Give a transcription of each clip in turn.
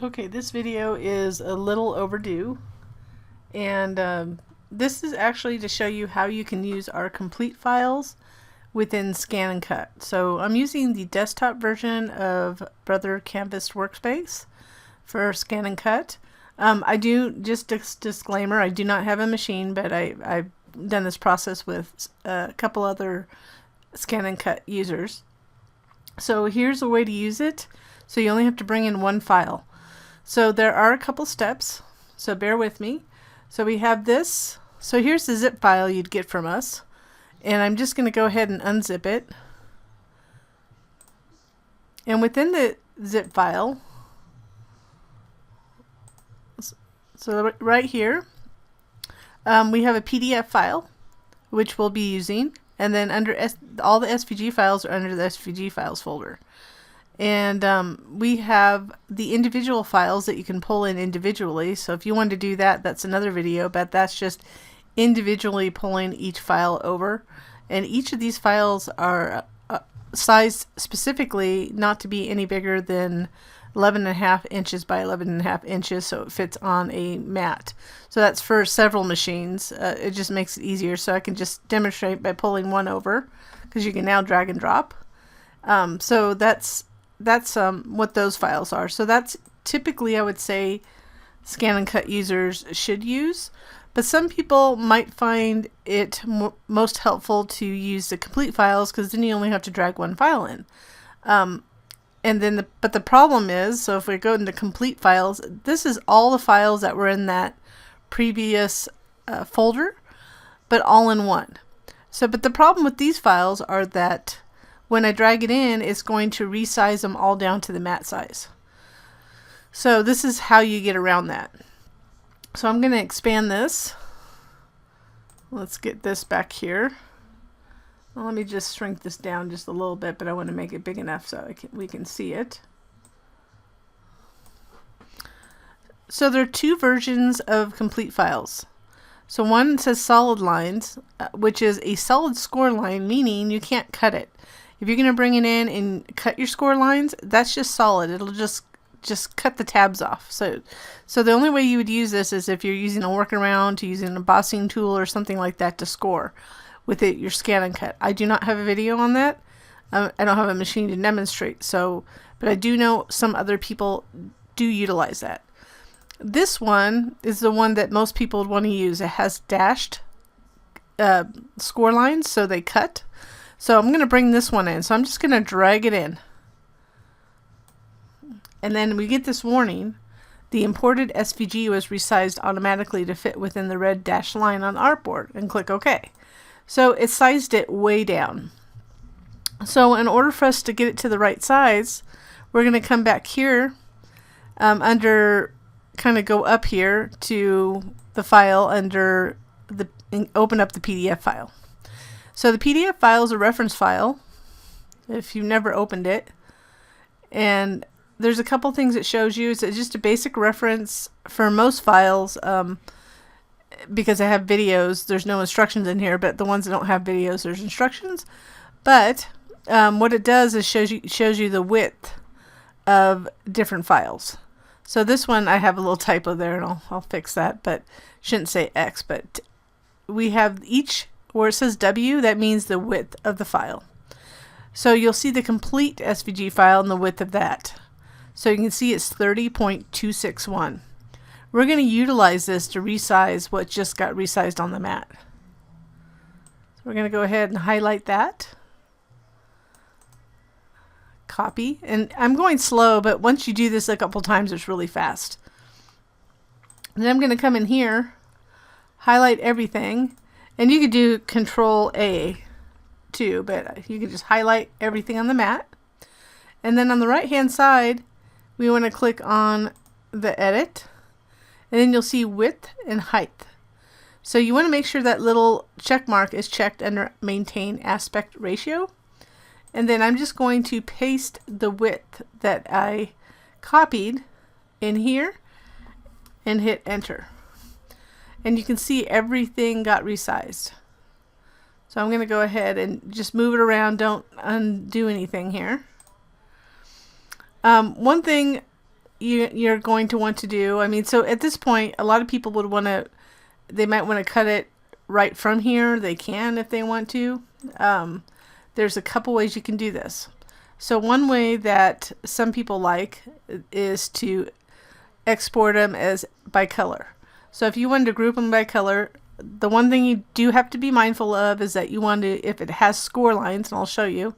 Okay, this video is a little overdue, and this is actually to show you how you can use our complete files within ScanNCut. So I'm using the desktop version of Brother CanvasWorkspace for ScanNCut. I do, just a disclaimer, I do not have a machine, but I've done this process with a couple other ScanNCut users. So here's a way to use it. So you only have to bring in one file. So there are a couple steps, so bear with me. So we have this. So here's the zip file you'd get from us. And I'm just going to go ahead and unzip it. And within the zip file, so right here, we have a PDF file, which we'll be using. And then under all the SVG files are under the SVG files folder. And we have the individual files that you can pull in individually. So if you want to do that, that's another video, but that's just individually pulling each file over. And each of these files are sized specifically not to be any bigger than 11.5 inches by 11.5 inches, so it fits on a mat. So that's for several machines. It just makes it easier. So I can just demonstrate by pulling one over, because you can now drag and drop. So that's what those files are. So that's typically, I would say, ScanNCut users should use. But some people might find it most helpful to use the complete files, because then you only have to drag one file in. And then, but the problem is, so if we go into complete files, this is all the files that were in that previous folder, but all in one. So, but the problem with these files are that when I drag it in, it's going to resize them all down to the mat size. So this is how you get around that. So I'm going to expand this. Let's get this back here. Well, let me just shrink this down just a little bit, but I want to make it big enough so we can see it. So there are two versions of complete files. So one says solid lines, which is a solid score line, meaning you can't cut it. If you're going to bring it in and cut your score lines, that's just solid. It'll just cut the tabs off. So the only way you would use this is if you're using a workaround, to using an embossing tool or something like that to score with it, your ScanNCut. I do not have a video on that. I don't have a machine to demonstrate. So, but I do know some other people do utilize that. This one is the one that most people would want to use. It has dashed score lines, so they cut. So I'm going to bring this one in. So I'm just going to drag it in. And then we get this warning. The imported SVG was resized automatically to fit within the red dashed line on artboard, and click OK. So it sized it way down. So in order for us to get it to the right size, we're going to come back here under, kind of go up here to the file under the, open up the PDF file. So the PDF file is a reference file if you've never opened it. And there's a couple things it shows you. It's just a basic reference for most files. Because I have videos, there's no instructions in here, but the ones that don't have videos, there's instructions. But what it does is shows you the width of different files. So this one, I have a little typo there, and I'll fix that, but shouldn't say X. But we have each, where it says W, that means the width of the file. So you'll see the complete SVG file and the width of that. So you can see it's 30.261. We're going to utilize this to resize what just got resized on the mat. So we're going to go ahead and highlight that. Copy. And I'm going slow, but once you do this a couple times, it's really fast. And then I'm going to come in here, highlight everything. And you could do Control A too, but you can just highlight everything on the mat. And then on the right hand side, we want to click on the edit. And then you'll see width and height. So you want to make sure that little check mark is checked under maintain aspect ratio. And then I'm just going to paste the width that I copied in here and hit enter. And you can see everything got resized. So I'm going to go ahead and just move it around. Don't undo anything here. One thing you're going to want to do, I mean, so at this point, a lot of people would want to, they might want to cut it right from here. They can if they want to. There's a couple ways you can do this. So one way that some people like is to export them as by color. So if you wanted to group them by color, the one thing you do have to be mindful of is that you want to, if it has score lines, and I'll show you,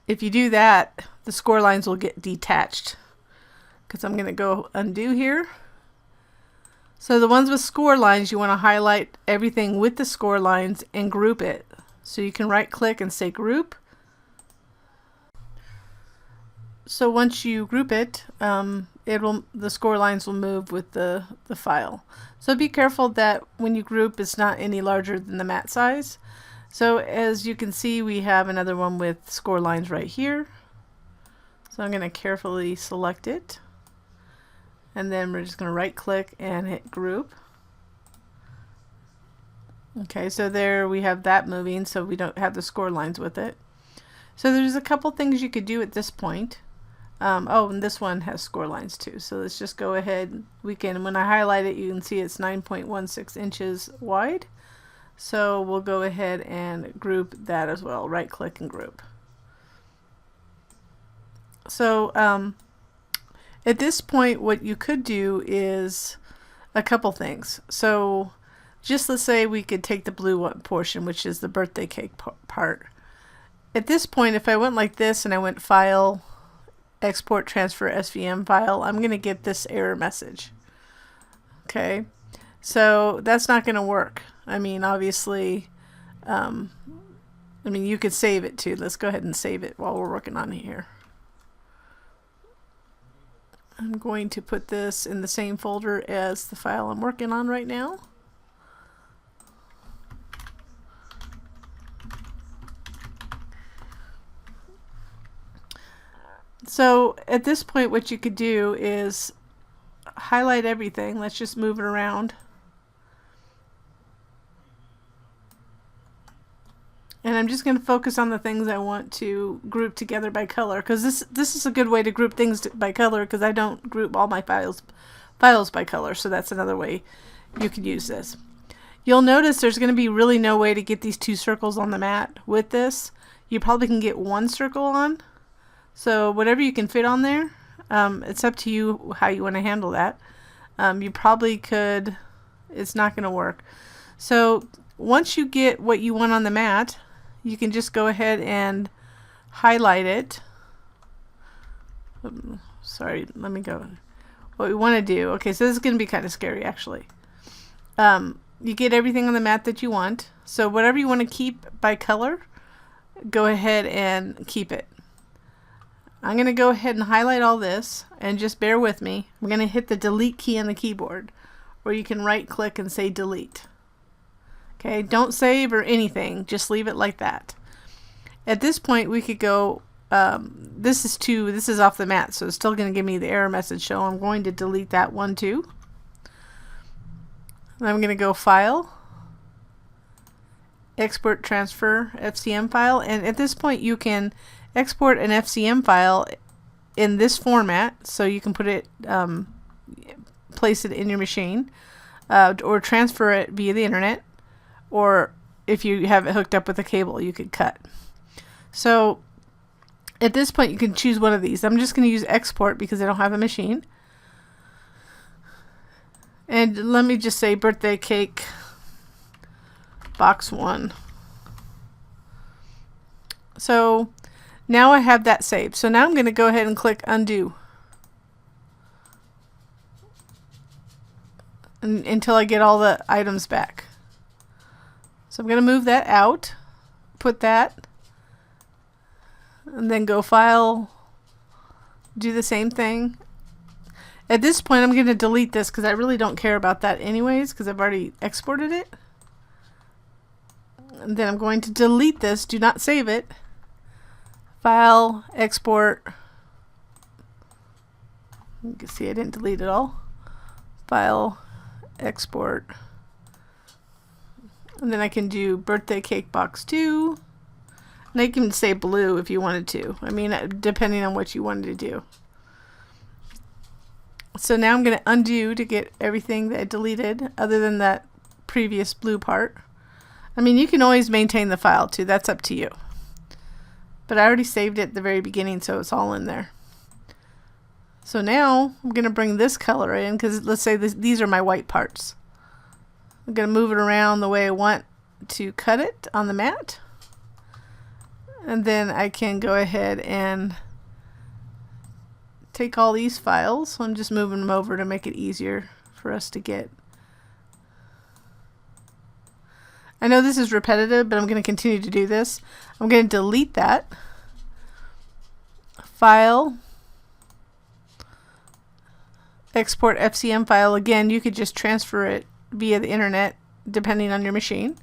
if you do that, the score lines will get detached. Because I'm going to go undo here. So the ones with score lines, you want to highlight everything with the score lines and group it. So you can right click and say group. So once you group it, the score lines will move with the file. So be careful that when you group, it's not any larger than the mat size. So as you can see, we have another one with score lines right here. So I'm going to carefully select it. And then we're just going to right click and hit group. Okay, so there we have that moving, so we don't have the score lines with it. So there's a couple things you could do at this point. Oh, and this one has score lines too. So let's just go ahead. When I highlight it, you can see it's 9.16 inches wide. So we'll go ahead and group that as well. Right click and group. So at this point, what you could do is a couple things. So just let's say we could take the blue portion, which is the birthday cake part. At this point, if I went like this and I went File, Export Transfer SVM File, I'm going to get this error message. Okay, so that's not going to work. I mean, obviously, you could save it too. Let's go ahead and save it while we're working on it here. I'm going to put this in the same folder as the file I'm working on right now. So at this point, what you could do is highlight everything. Let's just move it around. And I'm just going to focus on the things I want to group together by color, because this is a good way to group things by color, because I don't group all my files by color. So that's another way you could use this. You'll notice there's going to be really no way to get these two circles on the mat with this. You probably can get one circle on. So whatever you can fit on there, it's up to you how you want to handle that. You probably could, it's not going to work. So once you get what you want on the mat, you can just go ahead and highlight it. Sorry, let me go. What we want to do, okay, so this is going to be kind of scary actually. You get everything on the mat that you want. So whatever you want to keep by color, go ahead and keep it. I'm going to go ahead and highlight all this, and just bear with me. I'm going to hit the delete key on the keyboard, or you can right click and say delete. Okay, don't save or anything, just leave it like that. At this point we could go, this is off the mat, so it's still going to give me the error message, so I'm going to delete that one too. And I'm going to go File, Export Transfer FCM File, and at this point you can export an FCM file in this format, so you can put it, place it in your machine, or transfer it via the internet, or if you have it hooked up with a cable, you could cut. So at this point you can choose one of these. I'm just going to use export because I don't have a machine. And let me just say birthday cake box 1. So now I have that saved. So now I'm going to go ahead and click undo until I get all the items back. So I'm going to move that out, put that, and then go File, do the same thing. At this point I'm going to delete this because I really don't care about that anyways, because I've already exported it. And then I'm going to delete this, do not save it. File, Export. You can see I didn't delete it all. File, Export. And then I can do birthday cake box 2. And I can say blue if you wanted to. I mean, depending on what you wanted to do. So now I'm going to undo to get everything that I deleted other than that previous blue part. I mean, you can always maintain the file too, that's up to you. But I already saved it at the very beginning, so it's all in there. So now I'm going to bring this color in, because let's say these are my white parts. I'm going to move it around the way I want to cut it on the mat. And then I can go ahead and take all these files. I'm just moving them over to make it easier for us to get. I know this is repetitive, but I'm going to continue to do this. I'm going to delete that. File. Export FCM file. Again, you could just transfer it via the internet depending on your machine.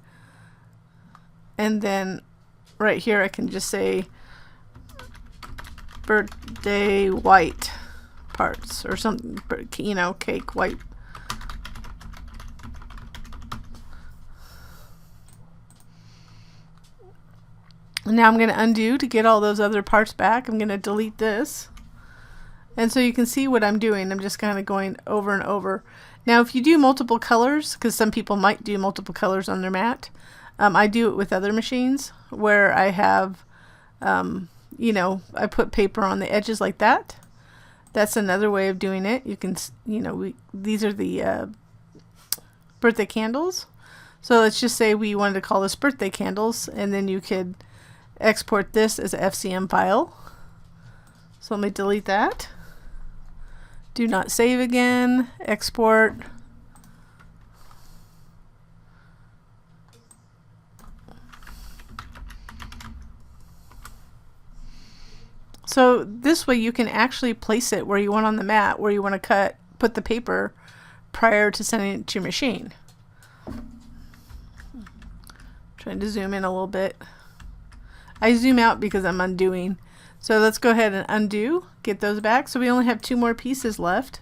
And then right here I can just say birthday white parts or something, you know, cake white. Now I'm going to undo to get all those other parts back. I'm going to delete this. And so you can see what I'm doing. I'm just kind of going over and over. Now if you do multiple colors, because some people might do multiple colors on their mat, I do it with other machines where I have, you know, I put paper on the edges like that. That's another way of doing it. You can, you know, these are the birthday candles. So let's just say we wanted to call this birthday candles, and then you could export this as a FCM file. So let me delete that. Do not save again. Export. So this way you can actually place it where you want on the mat, where you want to put the paper prior to sending it to your machine. Trying to zoom in a little bit. I zoom out because I'm undoing. So let's go ahead and undo, get those back. So we only have 2 more pieces left.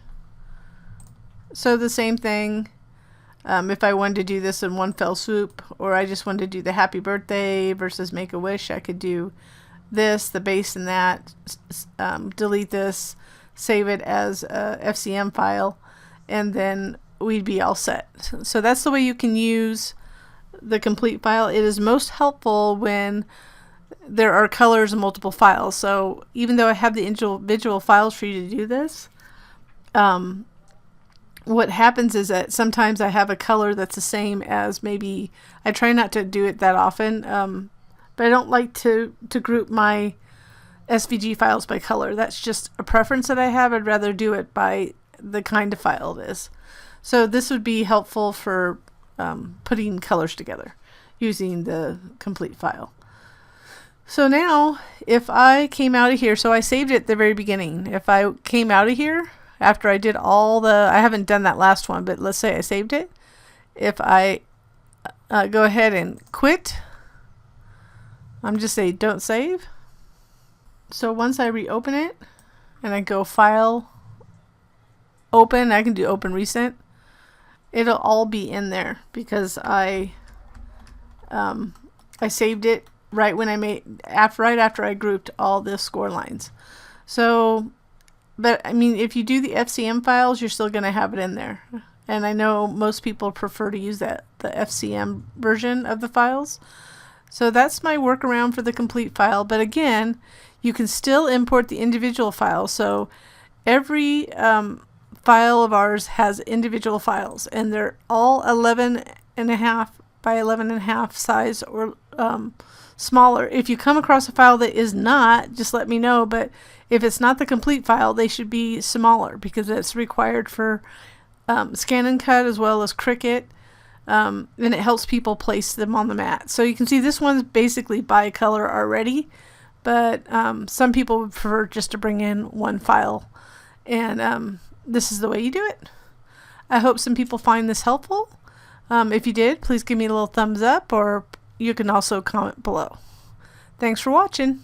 So the same thing, if I wanted to do this in one fell swoop, or I just wanted to do the happy birthday versus make a wish, I could do this, the base and that, delete this, save it as a FCM file, and then we'd be all set. So that's the way you can use the complete file. It is most helpful when there are colors and multiple files. So even though I have the individual files for you to do this, what happens is that sometimes I have a color that's the same as, maybe I try not to do it that often, but I don't like to group my SVG files by color. That's just a preference that I have. I'd rather do it by the kind of file it is. So this would be helpful for putting colors together using the complete file. So now if I came out of here, so I saved it at the very beginning. If I came out of here after I did all the, I haven't done that last one, but let's say I saved it. If I go ahead and quit, I'm just saying don't save. So once I reopen it and I go file, open, I can do open recent. It'll all be in there because I saved it right when I right after I grouped all the score lines. So, but I mean, if you do the FCM files, you're still going to have it in there. And I know most people prefer to use the FCM version of the files. So that's my workaround for the complete file. But again, you can still import the individual files. So every file of ours has individual files, and they're all 11.5 by 11.5 size or smaller. If you come across a file that is not, just let me know. But if it's not the complete file, they should be smaller because it's required for ScanNCut as well as Cricut. And it helps people place them on the mat. So you can see this one's basically by color already, but some people would prefer just to bring in one file, and this is the way you do it. I hope some people find this helpful. If you did, please give me a little thumbs up, or you can also comment below. Thanks for watching.